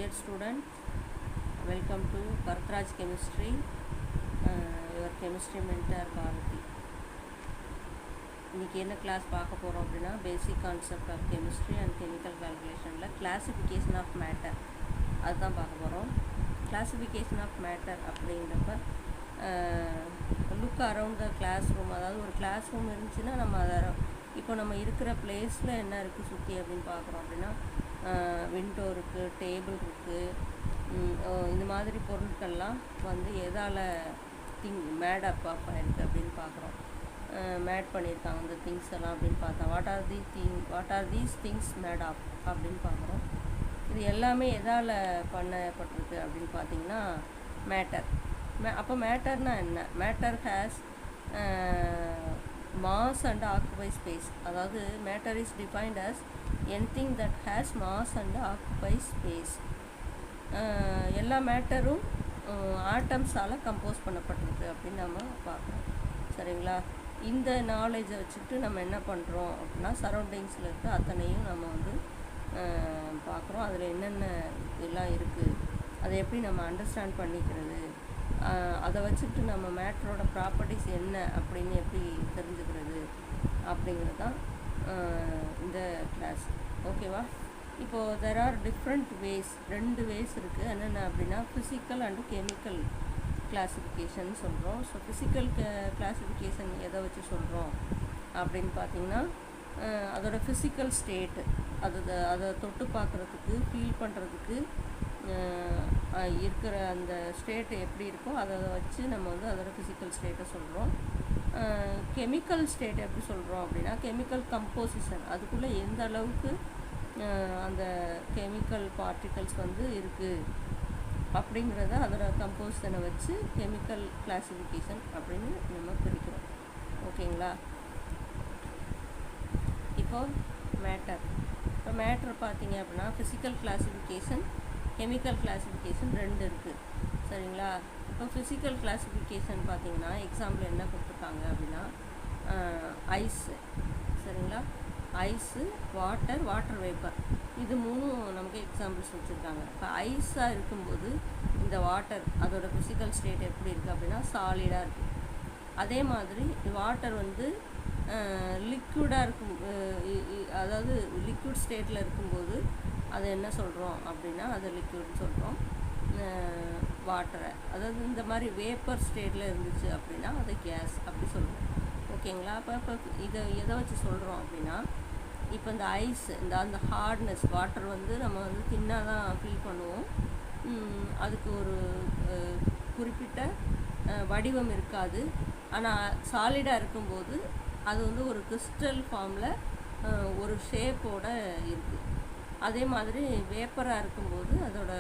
dear student, welcome to Bharathraj Chemistry, your chemistry mentor Bharati. இன்னைக்கு என்ன class பார்க்க போகிறோம் அப்படின்னா basic concept of chemistry and chemical கால்குலேஷனில் கிளாசிஃபிகேஷன் ஆஃப் மேட்டர் அதுதான் பார்க்க போகிறோம். கிளாசிஃபிகேஷன் ஆஃப் மேட்டர் அப்படிங்கிறப்ப look around the class room, அதாவது ஒரு கிளாஸ் ரூம் இருந்துச்சுன்னா நம்ம அதை இப்போ நம்ம இருக்கிற பிளேஸில் என்ன இருக்குது சுற்றி அப்படின்னு பார்க்குறோம். அப்படின்னா விண்டோ இருக்குது, டேபிள் இருக்குது, இந்த மாதிரி பொருட்கள்லாம் வந்து எதால் மேட் அப் ஆகிருக்கு அப்படின்னு பார்க்குறோம். மேட் பண்ணியிருக்காங்க இந்த திங்ஸ் எல்லாம் அப்படின்னு பார்த்தா what are these things made of அப்படின்னு பார்க்குறோம். இது எல்லாமே எதால் பண்ணப்பட்டிருக்கு அப்படின்னு பார்த்தீங்கன்னா மேட்டர். அப்போ மேட்டர்னா என்ன? Matter has mass and occupy space. அதாவது matter is defined as anything that has mass and occupy space. எல்லா மேட்டரும் ஆட்டம்ஸால் கம்போஸ் பண்ணப்பட்டிருக்கு அப்படின்னு நம்ம பார்க்குறோம். சரிங்களா? இந்த நாலேஜை வச்சுட்டு நம்ம என்ன பண்ணுறோம் அப்படின்னா சரௌண்டிங்ஸில் இருக்க அத்தனையும் நம்ம வந்து பார்க்குறோம். அதில் என்னென்ன எல்லாம் இருக்குது, அதை எப்படி நம்ம அண்டர்ஸ்டாண்ட் பண்ணிக்கிறது, அதை வச்சுட்டு நம்ம மேட்டரோட ப்ராப்பர்ட்டிஸ் என்ன அப்படின்னு எப்படி தெரிஞ்சுக்கிறது அப்படிங்கிறது தான் இந்த கிளாஸ். ஓகேவா? இப்போது there are different ways, 2 ways இருக்குது. என்னென்ன அப்படின்னா ஃபிசிக்கல் அண்டு கெமிக்கல் கிளாஸிஃபிகேஷன் சொல்கிறோம். ஸோ ஃபிசிக்கல் கிளாஸிஃபிகேஷன் எதை வச்சு சொல்கிறோம் அப்படின்னு பார்த்திங்கன்னா அதோடய ஃபிசிக்கல் ஸ்டேட்டு, அதை தொட்டு பார்க்குறதுக்கு, ஃபீல் பண்ணுறதுக்கு இருக்கிற அந்த ஸ்டேட்டு எப்படி இருக்கோ அதை வச்சு நம்ம வந்து அதோட ஃபிசிக்கல் ஸ்டேட்டை சொல்கிறோம். கெமிக்கல் ஸ்டேட் எப்படி சொல்கிறோம் அப்படின்னா கெமிக்கல் கம்போசிஷன், அதுக்குள்ளே எந்த அளவுக்கு அந்த கெமிக்கல் பார்ட்டிகல்ஸ் வந்து இருக்குது அப்படிங்கிறத அதோட கம்போசிஷனை வச்சு கெமிக்கல் கிளாஸிஃபிகேஷன் அப்படின்னு நம்ம பிரிக்கிறோம். ஓகேங்களா? இப்போது மேட்டர் பார்த்தீங்க அப்படின்னா ஃபிசிக்கல் கிளாஸிஃபிகேஷன், கெமிக்கல் கிளாஸிஃபிகேஷன் 2 இருக்குது. சரிங்களா? இப்போ ஃபிசிக்கல் கிளாஸிஃபிகேஷன் பார்த்தீங்கன்னா எக்ஸாம்பிள் என்ன கொடுத்துருக்காங்க அப்படின்னா ஐஸு. சரிங்களா? ஐஸு, வாட்டர் வேப்பர், இது 3 நமக்கு எக்ஸாம்பிள்ஸ் வச்சுருக்காங்க. இப்போ ஐஸாக இருக்கும்போது இந்த வாட்டர் அதோட ஃபிசிக்கல் ஸ்டேட் எப்படி இருக்குது அப்படின்னா சாலிடாக இருக்குது. அதே மாதிரி வாட்டர் வந்து லிக்விடாக இருக்கும், அதாவது லிக்விட் ஸ்டேட்டில் இருக்கும்போது அதை என்ன சொல்கிறோம் அப்படின்னா அதை லிக்விட்னு சொல்கிறோம். வாட்டரை அதாவது இந்த மாதிரி வேப்பர் ஸ்டேட்டில் இருந்துச்சு அப்படின்னா அதை கேஸ் அப்படி சொல்கிறோம். ஓகேங்களா? இப்போ இதை எதை வச்சு சொல்கிறோம் அப்படின்னா இப்போ இந்த ஐஸ், அந்த ஹார்ட்னஸ், வாட்டர் வந்து நம்ம வந்து தின்னாக தான் ஃபீல் பண்ணுவோம். அதுக்கு ஒரு குறிப்பிட்ட வடிவம் இருக்காது. ஆனால் சாலிடாக இருக்கும்போது அது வந்து ஒரு கிறிஸ்டல் ஃபார்மில் ஒரு ஷேப்போடு இருக்குது. அதே மாதிரி வேப்பராக இருக்கும்போது அதோட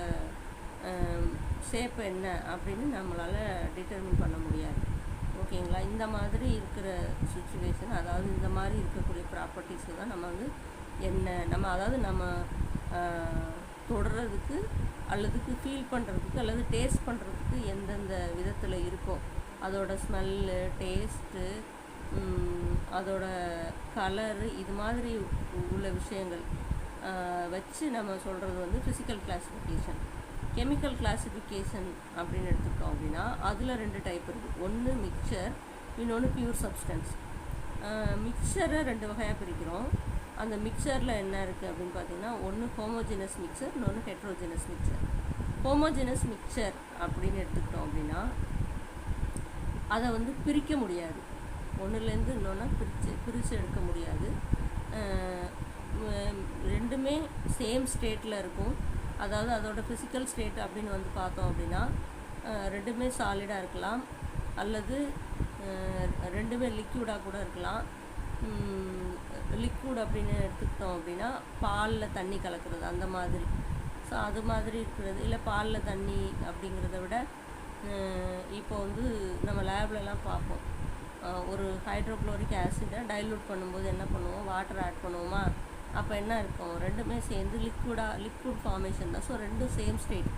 ஷேப் என்ன அப்படின்னு நம்மளால் டிட்டர்மின் பண்ண முடியாது. ஓகேங்களா? இந்த மாதிரி இருக்கிற சுச்சுவேஷன், அதாவது இந்த மாதிரி இருக்கக்கூடிய ப்ராப்பர்ட்டிஸை தான் நம்ம வந்து நம்ம தொடுறதுக்கு அல்லதுக்கு ஃபீல் பண்ணுறதுக்கு அல்லது டேஸ்ட் பண்ணுறதுக்கு எந்தெந்த விதத்தில் இருக்கோ அதோட ஸ்மெல்லு, டேஸ்ட்டு, அதோட கலரு, இது மாதிரி உள்ள விஷயங்கள் வச்சு நம்ம சொல்கிறது வந்து ஃபிசிக்கல் கிளாஸிஃபிகேஷன். கெமிக்கல் கிளாஸிஃபிகேஷன் அப்படின்னு எடுத்துக்கிட்டோம் அப்படின்னா அதில் 2 டைப் இருக்குது. ஒன்று மிக்சர், இன்னொன்று பியூர் சப்ஸ்டன்ஸ். மிக்சரை 2 வகையாக பிரிக்கிறோம். அந்த மிக்சரில் என்ன இருக்குது அப்படின்னு பார்த்தீங்கன்னா ஒன்று ஹோமோஜினஸ் மிக்சர், இன்னொன்று ஹெட்ரோஜினஸ் மிக்சர். ஹோமோஜினஸ் மிக்சர் அப்படின்னு எடுத்துக்கிட்டோம் அப்படின்னா அதை வந்து பிரிக்க முடியாது, ஒன்றுலேருந்து இன்னொன்று பிரித்து எடுக்க முடியாது. ரெண்டுமே சேம் ஸ்டேட்டில் இருக்கும். அதாவது அதோட ஃபிசிக்கல் ஸ்டேட் அப்படின்னு வந்து பார்த்தோம் அப்படின்னா ரெண்டுமே சாலிடாக இருக்கலாம், அல்லது ரெண்டுமே லிக்யூடாக கூட இருக்கலாம். லிக்யூட் அப்படின்னு எடுத்துக்கிட்டோம் அப்படின்னா பாலில் தண்ணி கலக்கிறது அந்த மாதிரி. ஸோ அது மாதிரி இருக்கிறது. இல்லை பாலில் தண்ணி அப்படிங்கிறத விட இப்போ வந்து நம்ம லேப்லலாம் பார்ப்போம், ஒரு ஹைட்ரோக்ளோரிக் ஆசிடை டைல்யூட் பண்ணும்போது என்ன பண்ணுவோம், வாட்டர் ஆட் பண்ணுவோமா, அப்போ என்ன இருக்கும், ரெண்டுமே சேர்ந்து லிக்விட் ஃபார்மேஷன் தான். ஸோ ரெண்டும் சேம் ஸ்டேட்.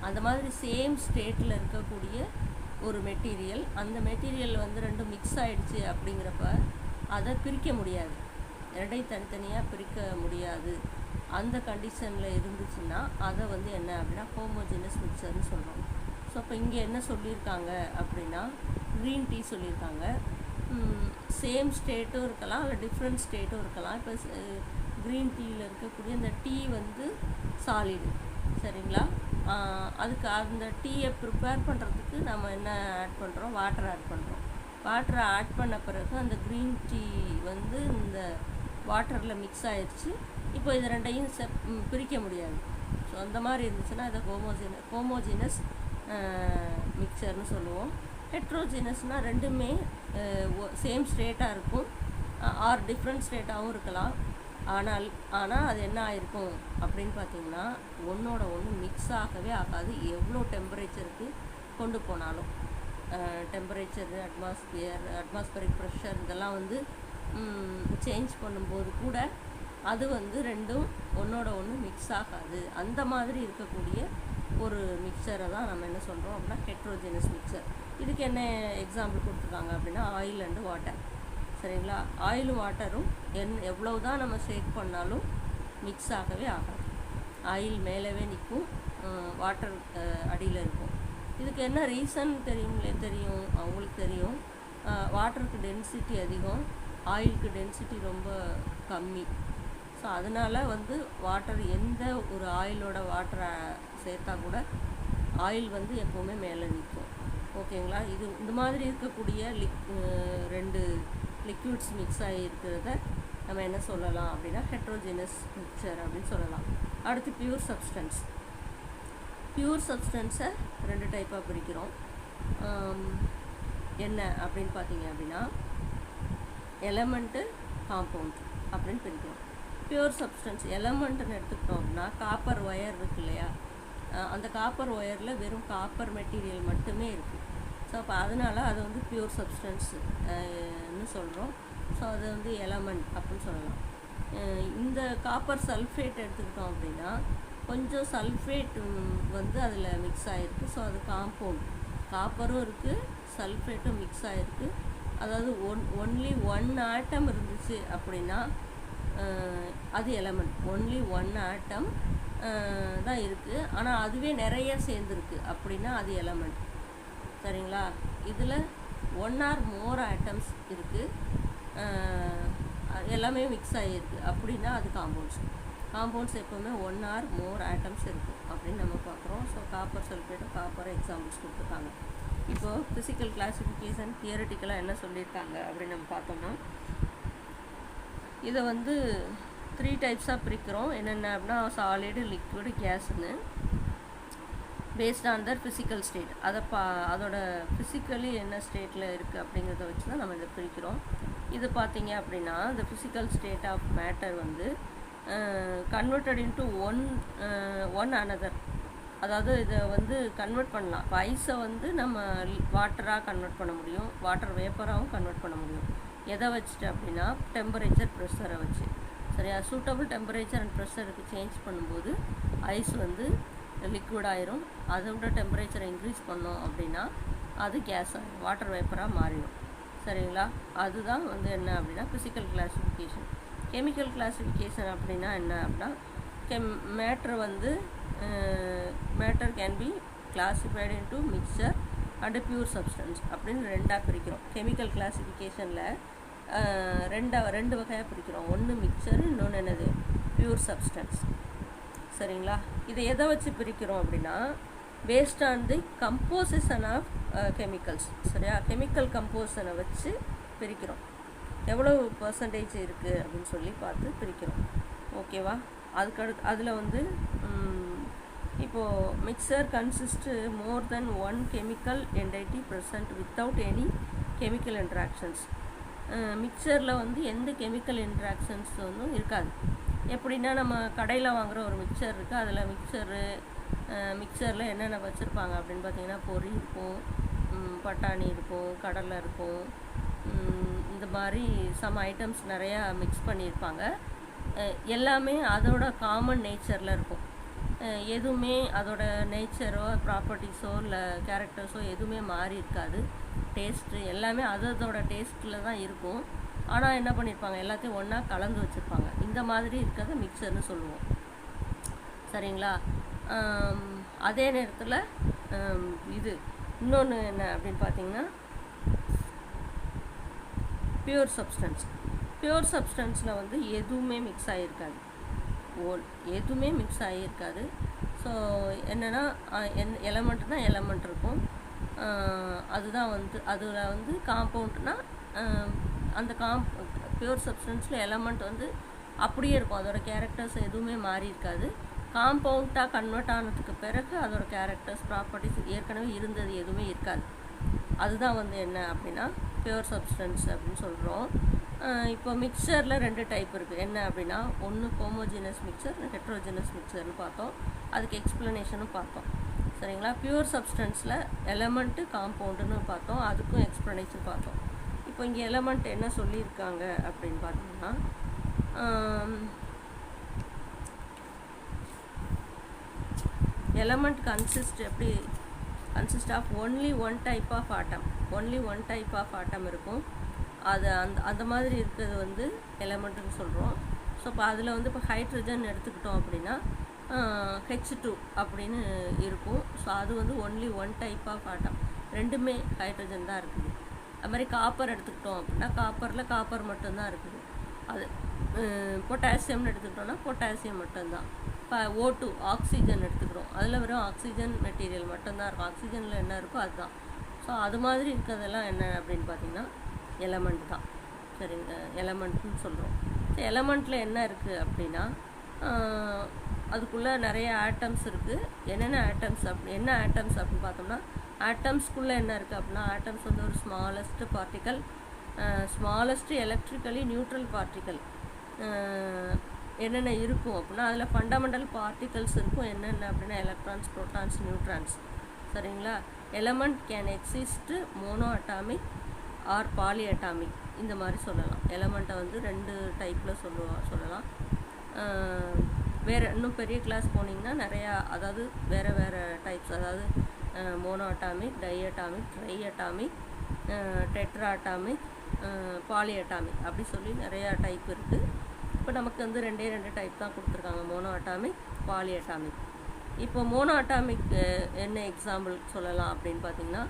அந்த மாதிரி சேம் ஸ்டேட்டில் இருக்கக்கூடிய ஒரு மெட்டீரியல், அந்த மெட்டீரியல் வந்து ரெண்டும் மிக்ஸ் ஆகிடுச்சு அப்படிங்கிறப்ப அதை பிரிக்க முடியாது, ரெண்டையும் தனித்தனியாக பிரிக்க முடியாது. அந்த கண்டிஷனில் இருந்துச்சுன்னா அதை வந்து என்ன அப்படின்னா ஹோமோஜினஸ் மிக்சர்னு சொல்கிறோம். ஸோ அப்போ இங்கே என்ன சொல்லியிருக்காங்க அப்படின்னா க்ரீன் டீ சொல்லியிருக்காங்க. சேம் ஸ்டேட்டும் இருக்கலாம், இல்லை டிஃப்ரெண்ட் ஸ்டேட்டும் இருக்கலாம். இப்போ க்ரீன் டீயில் இருக்கக்கூடிய அந்த டீ வந்து சாலிடு, சரிங்களா? அதுக்கு அந்த டீயை ப்ரிப்பேர் பண்ணுறதுக்கு நம்ம என்ன ஆட் பண்ணுறோம், வாட்டர் ஆட் பண்ணுறோம். வாட்டரை ஆட் பண்ண பிறகு அந்த க்ரீன் டீ வந்து இந்த வாட்டரில் மிக்ஸ் ஆயிடுச்சு. இப்போ இது ரெண்டையும் பிரிக்க முடியாது. ஸோ அந்த மாதிரி இருந்துச்சுன்னா அதை ஹோமோஜினஸ் மிக்சர்னு சொல்லுவோம். ஹெட்ரோஜினஸ்னால் ரெண்டுமே சேம் ஸ்டேட்டாக இருக்கும், ஆர் டிஃப்ரெண்ட் ஸ்டேட்டாகவும் இருக்கலாம். ஆனால் அது என்ன ஆகிருக்கும் அப்படின்னு பார்த்தீங்கன்னா ஒன்றோட ஒன்று மிக்ஸ் ஆகவே ஆகாது. எவ்வளோ டெம்பரேச்சருக்கு கொண்டு போனாலும், டெம்பரேச்சர், அட்மாஸ்பரிக் ப்ரெஷர் இதெல்லாம் வந்து சேஞ்ச் பண்ணும்போது கூட அது வந்து ரெண்டும் ஒன்றோட ஒன்று மிக்ஸ் ஆகாது. அந்த மாதிரி இருக்கக்கூடிய ஒரு மிக்சரை தான் நம்ம என்ன சொல்கிறோம் அப்படின்னா ஹெட்ரோஜினஸ் மிக்சர். இதுக்கு என்ன எக்ஸாம்பிள் கொடுத்துருக்காங்க அப்படின்னா ஆயில் அண்டு வாட்டர், சரிங்களா? ஆயிலும் வாட்டரும் எவ்வளோ தான் நம்ம ஷேக் பண்ணாலும் மிக்ஸ் ஆகவே ஆகாது. ஆயில் மேலவே நிற்கும், வாட்டர் அடியில் இருக்கும். இதுக்கு என்ன ரீசன் தெரியும், அவங்களுக்கு தெரியும். வாட்டருக்கு டென்சிட்டி அதிகம், ஆயிலுக்கு டென்சிட்டி ரொம்ப கம்மி. ஸோ அதனால் வந்து வாட்டர் எந்த ஒரு ஆயிலோட வாட்டரை சேர்த்தா கூட ஆயில் வந்து எப்போவுமே மேலே நிற்கும். ஓகேங்களா? இது இந்த மாதிரி இருக்கக்கூடிய ரெண்டு லிக்விட்ஸ் மிக்ஸ் ஆகி இருக்கிறத நம்ம என்ன சொல்லலாம் அப்படின்னா ஹெட்ரோஜினஸ் மிக்சர் அப்படின்னு சொல்லலாம். அடுத்து பியூர் சப்ஸ்டன்ஸ். பியூர் சப்ஸ்டன்ஸை ரெண்டு டைப்பாக பிரிக்கிறோம். என்ன அப்படின்னு பார்த்தீங்க அப்படின்னா எலமெண்ட்டு, காம்பவுண்ட் அப்படின்னு பிரிக்கிறோம். பியூர் சப்ஸ்டன்ஸ் எலமெண்ட்டுன்னு எடுத்துக்கிட்டோம் அப்படின்னா காப்பர் ஒயர் இருக்கு இல்லையா, அந்த காப்பர் ஒயரில் வெறும் காப்பர் மெட்டீரியல் மட்டுமே இருக்குது. ஸோ அப்போ அதனால் அது வந்து பியூர் சப்ஸ்டன்ஸ்ன்னு சொல்கிறோம். ஸோ அது வந்து எலமெண்ட் அப்படின்னு சொல்லலாம். இந்த காப்பர் சல்ஃபேட் எடுத்துக்கிட்டோம் அப்படின்னா கொஞ்சம் சல்ஃபேட் வந்து அதில் மிக்ஸ் ஆகிருக்கு. ஸோ அது காம்பவுண்ட். காப்பரும் இருக்குது, சல்ஃபேட்டும் மிக்ஸ் ஆகிருக்கு. அதாவது ஒன்லி ஒன் ஆட்டம் இருந்துச்சு அப்படின்னா அது எலமெண்ட். ஒன்லி ஒன் ஆட்டம் தான் இருக்குது, ஆனால் அதுவே நிறைய சேர்ந்துருக்கு அப்படின்னா அது எலமெண்ட், சரிங்களா? இதில் ஒன் ஆர் மோர் ஆட்டம்ஸ் இருக்குது, எல்லாமே மிக்ஸ் ஆகிருக்கு அப்படின்னா அது காம்பவுண்ட்ஸ். காம்பவுண்ட்ஸ் எப்போவுமே ஒன் ஆர் மோர் ஆட்டம்ஸ் இருக்குது அப்படின்னு நம்ம பார்க்குறோம். ஸோ காப்பர் சல்ஃபேட்டும் காப்பர் எக்ஸாம்பிள்ஸ் கொடுத்துருக்காங்க. இப்போது ஃபிசிக்கல் கிளாஸிஃபிகேஷன் தியரட்டிக்கலாக என்ன சொல்லியிருக்காங்க அப்படின்னு நம்ம பார்த்தோம்னா இதை வந்து 3 டைப்ஸாக பிரிக்கிறோம். என்னென்ன அப்படின்னா சாலிடு, லிக்விடு, கேஸ்ன்னு based on their physical state. அதோட ஃபிசிக்கலி என்ன ஸ்டேட்டில் இருக்குது அப்படிங்கிறத வச்சு தான் நம்ம இதை பிரிக்கிறோம். இது பார்த்தீங்க அப்படின்னா இந்த ஃபிசிக்கல் ஸ்டேட் ஆஃப் மேட்டர் வந்து கன்வெர்டட் இன்ட்டு ஒன் அனதர். அதாவது இதை வந்து கன்வெர்ட் பண்ணலாம். இப்போ ஐஸை வந்து நம்ம வாட்டராக கன்வெர்ட் பண்ண முடியும், வாட்டர் வேப்பராகவும் கன்வெர்ட் பண்ண முடியும். எதை வச்சுட்டு அப்படின்னா டெம்பரேச்சர், ப்ரெஷரை வச்சு. சரியா? சூட்டபிள் டெம்பரேச்சர் அண்ட் ப்ரெஷருக்கு சேஞ்ச் பண்ணும்போது ஐஸ் வந்து லிக்விட் ஆயிரும். அதோட டெம்பரேச்சரை இன்க்ரீஸ் பண்ணோம் அப்படின்னா அது கேஸ் ஆகிடும், வாட்டர் வேப்பராக மாறிடும். சரிங்களா? அதுதான் வந்து என்ன அப்படின்னா ஃபிசிக்கல் கிளாஸிஃபிகேஷன். கெமிக்கல் கிளாஸிஃபிகேஷன் அப்படின்னா என்ன அப்படின்னா மேட்ரு வந்து matter can be classified into mixture and pure substance அப்படின்னு ரெண்டாக பிரிக்கிறோம். கெமிக்கல் கிளாஸிஃபிகேஷனில் ரெண்டு வகையாக பிரிக்கிறோம். ஒன்று மிக்சர், இன்னொன்று என்னது பியூர் சப்ஸ்டன்ஸ். சரிங்களா? இதை எதை வச்சு பிரிக்கிறோம் அப்படின்னா based on the composition of chemicals. சரியா? கெமிக்கல் கம்போசிஷனை வச்சு பிரிக்கிறோம். எவ்வளோ பர்சன்டேஜ் இருக்குது அப்படின்னு சொல்லி பார்த்து பிரிக்கிறோம். ஓகேவா? அதுக்கடுத்து அதில் வந்து இப்போது mixture consist more than one chemical entity present without any chemical interactions. மிக்சரில் வந்து எந்த கெமிக்கல் இன்ட்ராக்ஷன்ஸ் ஒன்றும் இருக்காது. எப்படின்னா நம்ம கடையில் வாங்குகிற ஒரு மிக்சர் இருக்குது, அதில் மிக்சரில் என்னென்ன வச்சுருப்பாங்க அப்படின்னு பார்த்தீங்கன்னா பொரி இருக்கும், பட்டாணி இருக்கும், கடலை இருக்கும், இந்த மாதிரி சம் ஐட்டம்ஸ் நிறையா மிக்ஸ் பண்ணியிருப்பாங்க. எல்லாமே அதோட காமன் நேச்சரில் இருக்கும். எதுவுமே அதோட நேச்சரோ ப்ராப்பர்ட்டிஸோ இல்லை கேரக்டர்ஸோ எதுவுமே மாறி இருக்காது. டேஸ்ட்டு எல்லாமே அதோட டேஸ்ட்டில் தான் இருக்கும். ஆனால் என்ன பண்ணியிருப்பாங்க, எல்லாத்தையும் ஒன்றா கலந்து வச்சுருப்பாங்க. இந்த மாதிரி இருக்கிறத மிக்சர்னு சொல்லுவோம். சரிங்களா. அதே நேரத்தில் இது இன்னொன்று என்ன அப்படின்னு பார்த்தீங்கன்னா பியூர் சப்ஸ்டன்ஸ். பியூர் சப்ஸ்டன்ஸில் வந்து எதுவுமே மிக்ஸ் ஆகியிருக்காது, எதுவுமே மிக்ஸ் ஆகியிருக்காது. ஸோ என்னென்னா எலமெண்ட்னால் எலமெண்ட் இருக்கும், அதுதான் வந்து அதில் வந்து காம்பவுண்ட்னா அந்த பியூர் சப்ஸ்டன்ஸில் எலமெண்ட் வந்து அப்படியே இருக்கும், அதோட கேரக்டர்ஸ் எதுவுமே மாறி இருக்காது. காம்பவுண்டாக கன்வெர்ட் ஆனதுக்கு பிறகு அதோட கேரக்டர்ஸ் ப்ராப்பர்ட்டிஸ் ஏற்கனவே இருந்தது எதுவுமே இருக்காது. அதுதான் வந்து என்ன அப்படின்னா பியூர் சப்ஸ்டன்ஸ் அப்படின்னு சொல்கிறோம். இப்போ மிக்சரில் 2 டைப் இருக்குது. என்ன அப்படின்னா ஒன்று ஹோமோஜினஸ் மிக்சர், ஹெட்ரோஜினஸ் மிக்சர்னு பார்த்தோம், அதுக்கு எக்ஸ்ப்ளனேஷனும் பார்த்தோம். சரிங்களா. பியூர் சப்ஸ்டன்ஸில் எலமெண்ட்டு காம்பவுண்டுன்னு பார்த்தோம், அதுக்கும் எக்ஸ்ப்ளனேஷன் பார்த்தோம். இப்போ இங்கே எலமெண்ட் என்ன சொல்லியிருக்காங்க அப்படின்னு பார்த்தீங்கன்னா element consist of only one type of atom இருக்கும். அது அந்த மாதிரி இருக்கிறது வந்து எலமெண்ட்டுன்னு சொல்கிறோம். ஸோ இப்போ அதில் வந்து இப்போ ஹைட்ரஜன் எடுத்துக்கிட்டோம் அப்படின்னா H2 அப்படின்னு இருக்கும். ஸோ அது வந்து only one type of atom, ரெண்டுமே ஹைட்ரஜன் தான் இருக்குது. அது மாதிரி காப்பர் எடுத்துக்கிட்டோம் அப்படின்னா காப்பரில் காப்பர் மட்டும்தான் இருக்குது. அது பொட்டாசியம்னு எடுத்துக்கிட்டோன்னா பொட்டாசியம் மட்டும்தான். இப்போ O2 ஆக்சிஜன் எடுத்துக்கிறோம், அதில் வெறும் ஆக்சிஜன் மெட்டீரியல் மட்டும்தான் இருக்கும், ஆக்சிஜனில் என்ன இருக்கோ அதுதான். ஸோ அது மாதிரி இருக்கிறதெல்லாம் என்ன அப்படின்னு பார்த்தீங்கன்னா எலமெண்ட் தான். சரிங்க, எலமெண்ட்னு சொல்கிறோம். ஸோ எலமெண்ட்டில் என்ன இருக்குது அப்படின்னா அதுக்குள்ளே நிறைய ஆட்டம்ஸ் இருக்குது. என்ன ஆட்டம்ஸ் அப்படின்னு பார்த்தோம்னா ஆட்டம்ஸ்குள்ளே என்ன இருக்குது அப்படின்னா ஆட்டம்ஸ் வந்து ஒரு ஸ்மாலஸ்ட் எலக்ட்ரிக்கலி நியூட்ரல் பார்ட்டிக்கல் என்னென்ன இருக்கும் அப்படின்னா அதில் ஃபண்டமெண்டல் பார்ட்டிகல்ஸ் இருக்கும். என்னென்ன அப்படின்னா எலக்ட்ரான்ஸ், ப்ரோட்டான்ஸ், நியூட்ரான்ஸ். சரிங்களா. Element can exist monoatomic or polyatomic, இந்த மாதிரி சொல்லலாம். எலமெண்ட்டை வந்து 2 டைப்பில் சொல்லலாம். வேறு இன்னும் பெரிய கிளாஸ் போனீங்கன்னா நிறையா, அதாவது வேறு டைப்ஸ், அதாவது monoatomic, diatomic, triatomic, tetratomic, polyatomic, அப்படி சொல்லி நிறையா டைப் இருக்குது. இப்போ நமக்கு வந்து 2 டைப் தான் கொடுத்துருக்காங்க, மோனோ அட்டாமிக், பாலி அட்டாமிக். இப்போ மோனோ அட்டாமிக் என்ன எக்ஸாம்பிள் சொல்லலாம் அப்படின்னு பார்த்தீங்கன்னா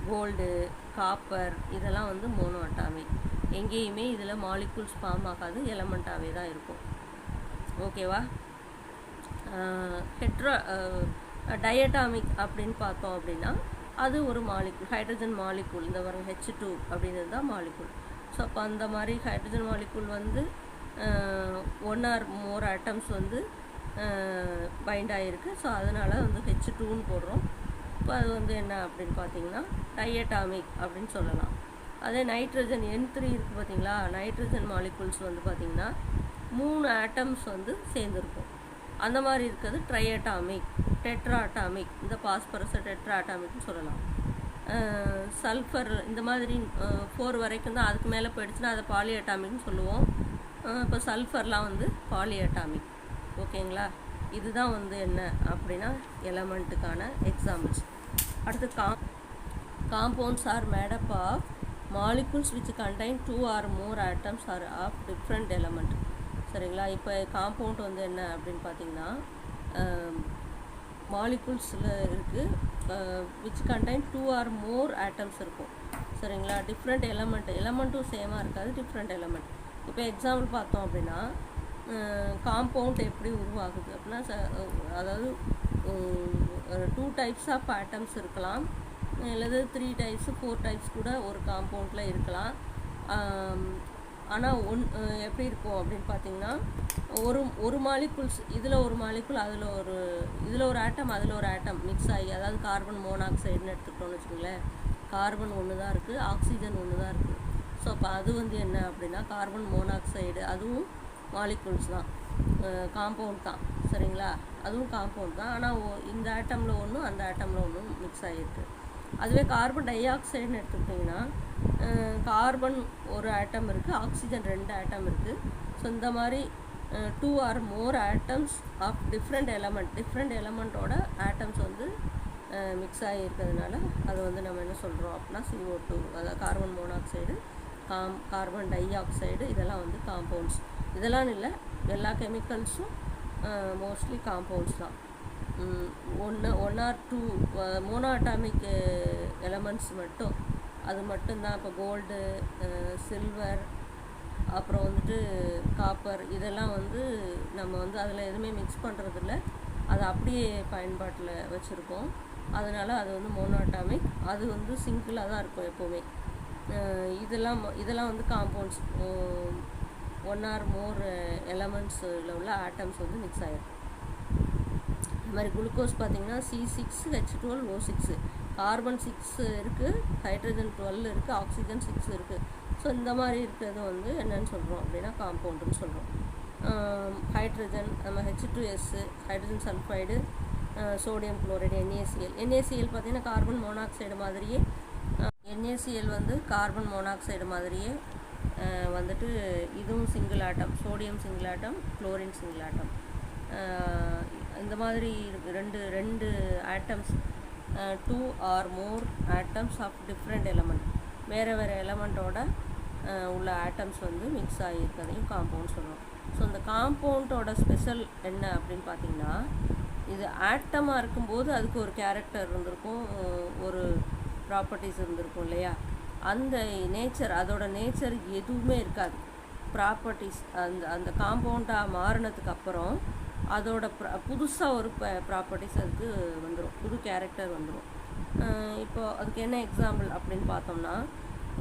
கோல்டு, காப்பர், இதெல்லாம் வந்து மோனோ அட்டாமிக். எங்கேயுமே இதில் மாலிகுல்ஸ் ஃபார்ம் ஆகாது, எலமெண்ட்டாகவே தான் இருக்கும். ஓகேவா. டயட்டாமிக் அப்படின்னு பார்த்தோம் அப்படின்னா அது ஒரு மாலிகுல், ஹைட்ரஜன் மாலிகுல், இந்த வரும் H2 அப்படின்றது தான் மாலிகுல். ஸோ அப்போ அந்த மாதிரி ஹைட்ரஜன் மாலிகுல் வந்து 1 or more ஆட்டம்ஸ் வந்து பைண்ட் ஆகிருக்கு. ஸோ அதனால் வந்து H2ன்னு போடுறோம். இப்போ அது வந்து என்ன அப்படின்னு பார்த்தீங்கன்னா டயட்டாமிக் அப்படின்னு சொல்லலாம். அதே நைட்ரஜன் N3 இருக்குது பார்த்தீங்களா, நைட்ரஜன் மாலிகுல்ஸ் வந்து பார்த்திங்கன்னா 3 ஆட்டம்ஸ் வந்து சேர்ந்துருக்கும். அந்த மாதிரி இருக்கிறது ட்ரைஅட்டாமிக், டெட்ரா அட்டாமிக், இந்த பாஸ்பரஸை டெட்ரா அட்டாமிக்னு சொல்லலாம். சல்ஃபர் இந்த மாதிரி 4 வரைக்கும் தான், அதுக்கு மேலே போயிடுச்சுன்னா அதை பாலி அட்டாமிக்னு சொல்லுவோம். இப்போ சல்ஃபர்லாம் வந்து பாலி அட்டாமிக். ஓகேங்களா. இதுதான் வந்து என்ன அப்படின்னா எலமெண்ட்டுக்கான எக்ஸாம்பிள்ஸ். அடுத்து compounds are made up of molecules which contain 2 or more atoms are of different element. சரிங்களா. இப்போ காம்பவுண்ட் வந்து என்ன அப்படின்னு பார்த்தீங்கன்னா மாலிகுல்ஸில் இருக்குது, which contain 2 or more atoms இருக்கும். சரிங்களா. டிஃப்ரெண்ட் எலமெண்ட்டும் சேமாக இருக்காது, டிஃப்ரெண்ட் எலமெண்ட். இப்போ எக்ஸாம்பிள் பார்த்தோம் அப்படின்னா காம்பவுண்ட் எப்படி உருவாகுது அப்படின்னா அதாவது 2 types ஆஃப் ஆட்டம்ஸ் இருக்கலாம், அல்லது 3 types 4 types கூட ஒரு காம்பவுண்டில் இருக்கலாம். ஆனால் எப்படி இருக்கும் அப்படின்னு பார்த்தீங்கன்னா ஒரு மாலிகுல்ஸ், இதில் ஒரு மாலிகுல், இதில் ஒரு ஆட்டம், அதில் ஒரு ஆட்டம் மிக்ஸ் ஆகி, அதாவது கார்பன் மோனாக்சைடுன்னு எடுத்துக்கிட்டோம்னு வச்சுக்கோங்களேன், கார்பன் ஒன்று தான் இருக்குது, ஆக்சிஜன் ஒன்று தான் இருக்குது. ஸோ அப்போ அது வந்து என்ன அப்படின்னா கார்பன் மோனாக்சைடு, அதுவும் மாலிகுல்ஸ் தான், காம்பவுண்ட் தான். சரிங்களா. அதுவும் காம்பவுண்ட் தான், ஆனால் இந்த ஆட்டமில் ஒன்றும் அந்த ஆட்டமில் ஒன்றும் மிக்ஸ் ஆகிருக்கு. அதுவே கார்பன் டை ஆக்சைடுன்னு எடுத்துக்கிட்டிங்கன்னா கார்பன் ஒரு ஆட்டம் இருக்குது, ஆக்சிஜன் 2 ஆட்டம் இருக்குது. ஸோ இந்த மாதிரி 2 or more atoms of different எலமெண்ட்டோட ஆட்டம்ஸ் வந்து மிக்ஸ் ஆகியிருக்கிறதுனால அது வந்து நம்ம என்ன சொல்கிறோம் அப்படின்னா CO2, அதாவது carbon monoxide, carbon dioxide, இதெல்லாம் வந்து காம்பவுண்ட்ஸ். இதெல்லாம் இல்லை, எல்லா கெமிக்கல்ஸும் மோஸ்ட்லி காம்பவுண்ட்ஸ் தான். One or two monoatomic elements மட்டும், அது மட்டும்தான். இப்போ கோல்டு, சில்வர், அப்புறம் வந்துட்டு காப்பர், இதெல்லாம் வந்து நம்ம வந்து அதில் எதுவுமே மிக்ஸ் பண்ணுறதில்ல, அதை அப்படியே பயன்பாட்டில் வச்சுருக்கோம். அதனால் அது வந்து மோனோஅட்டாமிக், அது வந்து சிங்கிளாக தான் இருக்கும் எப்போவுமே. இதெல்லாம் வந்து காம்பவுண்ட்ஸ், ஒன் ஆர் மோர் எலமெண்ட்ஸில் உள்ள ஆட்டம்ஸ் வந்து மிக்ஸ் ஆகிருக்கும். இது மாதிரி குளுக்கோஸ் பார்த்திங்கன்னா C6H12O6, கார்பன் 6 இருக்குது, ஹைட்ரஜன் 12 இருக்குது, ஆக்சிஜன் 6 இருக்குது. ஸோ இந்த மாதிரி இருக்கிறது வந்து என்னென்னு சொல்கிறோம் அப்படின்னா காம்பவுண்டுன்னு சொல்கிறோம். ஹைட்ரஜன் நம்ம H2S, hydrogen sulphide, sodium chloride, NaCl பார்த்திங்கன்னா கார்பன் மோனாக்சைடு மாதிரியே, NaCl வந்து கார்பன் மோனாக்சைடு மாதிரியே வந்துட்டு இதுவும் single atom, sodium single atom, chlorine single atom. இந்த மாதிரி ரெண்டு atoms, 2 or more atoms of different element, வேறு எலமெண்ட்டோட உள்ள ஆட்டம்ஸ் வந்து மிக்ஸ் ஆகியிருக்கிறதையும் காம்பவுண்ட் சொல்லுவோம். ஸோ இந்த காம்பவுண்டோட ஸ்பெஷல் என்ன அப்படின்னு பார்த்திங்கன்னா, இது ஆட்டமாக இருக்கும்போது அதுக்கு ஒரு கேரக்டர் இருந்திருக்கும், ஒரு ப்ராப்பர்ட்டிஸ் இருந்திருக்கும் இல்லையா. அந்த நேச்சர், அதோட நேச்சர் எதுவுமே இருக்காது. ப்ராப்பர்ட்டிஸ் அந்த காம்பவுண்டாக மாறினதுக்கு அப்புறம் அதோட புதுசாக ஒரு ப்ராப்பர்ட்டிஸ் அதுக்கு வந்துடும், புது கேரக்டர் வந்துடும். இப்போ அதுக்கு என்ன எக்ஸாம்பிள் அப்படின்னு பார்த்தோம்னா,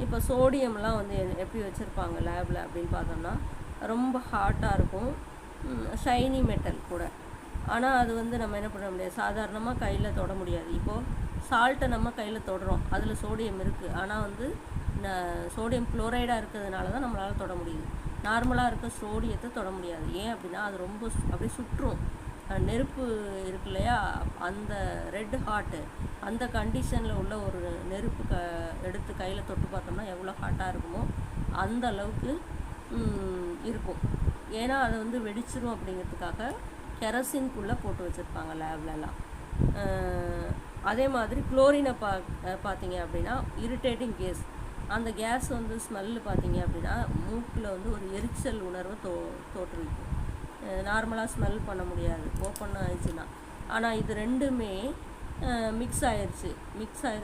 இப்போ சோடியம்லாம் வந்து எப்படி வச்சுருப்பாங்க லேபில் அப்படின்னு பார்த்தோம்னா, ரொம்ப ஹாட்டாக இருக்கும், ஷைனி மெட்டல் கூட. ஆனால் அது வந்து நம்ம என்ன பண்ண முடியாது, சாதாரணமாக கையில் தொட முடியாது. இப்போது சால்ட்டை நம்ம கையில் தொடுறோம், அதில் சோடியம் இருக்குது, ஆனால் வந்து சோடியம் குளோரைடாக இருக்கிறதுனால தான் நம்மளால் தொட முடியுது. நார்மலாக இருக்க சோடியத்தை தொட முடியாது. ஏன் அப்படின்னா அது ரொம்ப அப்படியே சுற்றும். நெருப்பு இருக்கு இல்லையா, அந்த ரெட் ஹாட்டு, அந்த கண்டிஷனில் உள்ள ஒரு நெருப்பு எடுத்து கையில் தொட்டு பார்த்தோம்னா எவ்வளோ ஹாட்டாக இருக்குமோ அந்த அளவுக்கு இருக்கும். ஏன்னா அதை வந்து வெடிச்சிரும் அப்படிங்கிறதுக்காக கெரசின்குள்ளே போட்டு வச்சுருப்பாங்க லேப்லலாம். அதே மாதிரி குளோரினை பார்த்தீங்க அப்படின்னா இரிட்டேட்டிங் கேஸ், அந்த கேஸ் வந்து ஸ்மெல்லு பார்த்தீங்க அப்படின்னா மூக்கில் வந்து ஒரு எரிச்சல் உணர்வை தோற்றுவிக்கும். நார்மலாக ஸ்மெல் பண்ண முடியாது ஓப்பன் ஆயிடுச்சுன்னா. ஆனால் இது ரெண்டுமே மிக்ஸ் ஆயிடுச்சு,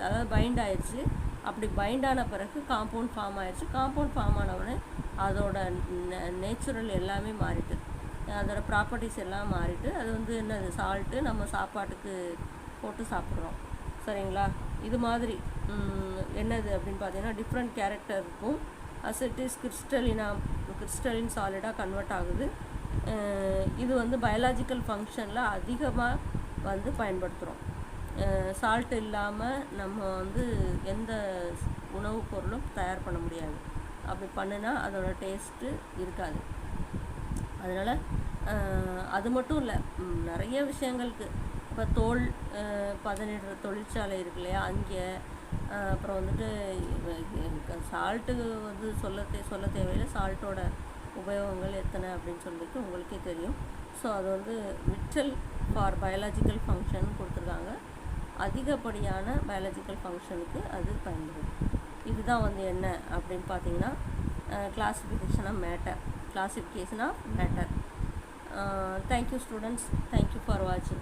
அதாவது பைண்ட் ஆயிடுச்சு. அப்படி பைண்டான பிறகு காம்பவுண்ட் ஃபார்ம் ஆயிடுச்சு. காம்பவுண்ட் ஃபார்ம் ஆனவுடனே அதோட நேச்சுரல் எல்லாமே மாறிட்டு, அதோட ப்ராப்பர்ட்டிஸ் எல்லாம் மாறிட்டு, அது வந்து என்னது சால்ட்டு நம்ம சாப்பாட்டுக்கு போட்டு சாப்பிட்றோம், சரிங்களா. இது மாதிரி என்னது அப்படின்னு பார்த்தீங்கன்னா டிஃப்ரெண்ட் கேரக்டர் இருக்கும். அசிட்டிஸ் கிறிஸ்டலின் சாலிடாக கன்வெர்ட் ஆகுது. இது வந்து பயாலஜிக்கல் ஃபங்க்ஷனில் அதிகமாக வந்து பயன்படுத்துகிறோம். சால்ட் இல்லாமல் நம்ம வந்து எந்த உணவுப் பொருளும் தயார் பண்ண முடியாது. அப்படி பண்ணுனா அதோட டேஸ்ட்டு இருக்காது. அதனால் அது மட்டும் இல்லை, நிறைய விஷயங்களுக்கு, இப்போ தோல் பதனிடுற தொழிற்சாலை இருக்கு இல்லையா, அங்கே அப்புறம் வந்துட்டு சால்ட்டு வந்து சொல்ல தேவையில்லை, சால்ட்டோட உபயோகங்கள் எத்தனை அப்படின்னு சொல்லிட்டு உங்களுக்கே தெரியும். ஸோ அது வந்து விட்டல் ஃபார் பயாலஜிக்கல் ஃபங்க்ஷன் கொடுத்துருக்காங்க. அதிகப்படியான பயாலஜிக்கல் ஃபங்க்ஷனுக்கு அது பயன்படுது. இதுதான் வந்து என்ன அப்படின்னு பார்த்தீங்கன்னா classification of matter. Thank you students, thank you for watching.